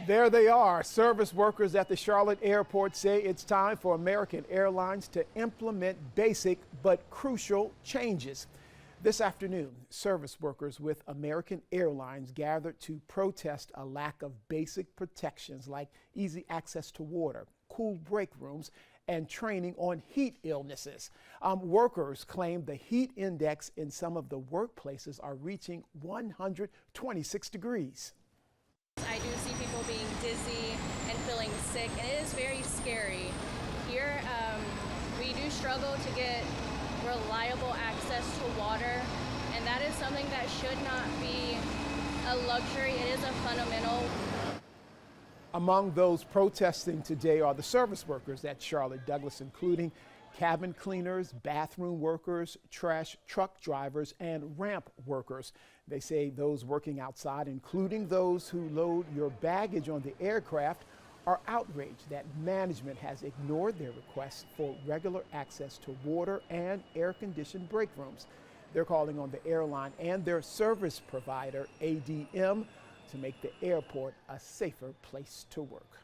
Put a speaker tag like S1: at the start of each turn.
S1: There they are. Service workers at the Charlotte Airport say it's time for American Airlines to implement basic but crucial changes. This afternoon, service workers with American Airlines gathered to protest a lack of basic protections like easy access to water, cool break rooms, and training on heat illnesses. Workers claim the heat index in some of the workplaces are reaching 126 degrees.
S2: I do see people being dizzy and feeling sick, and it is very scary. Here, we do struggle to get reliable access to water, and that is something that should not be a luxury. It is a fundamental.
S1: Among those protesting today are the service workers at Charlotte Douglas, including cabin cleaners, bathroom workers, trash truck drivers, and ramp workers. They say those working outside, including those who load your baggage on the aircraft, are outraged that management has ignored their requests for regular access to water and air-conditioned break rooms. They're calling on the airline and their service provider, ADM, to make the airport a safer place to work.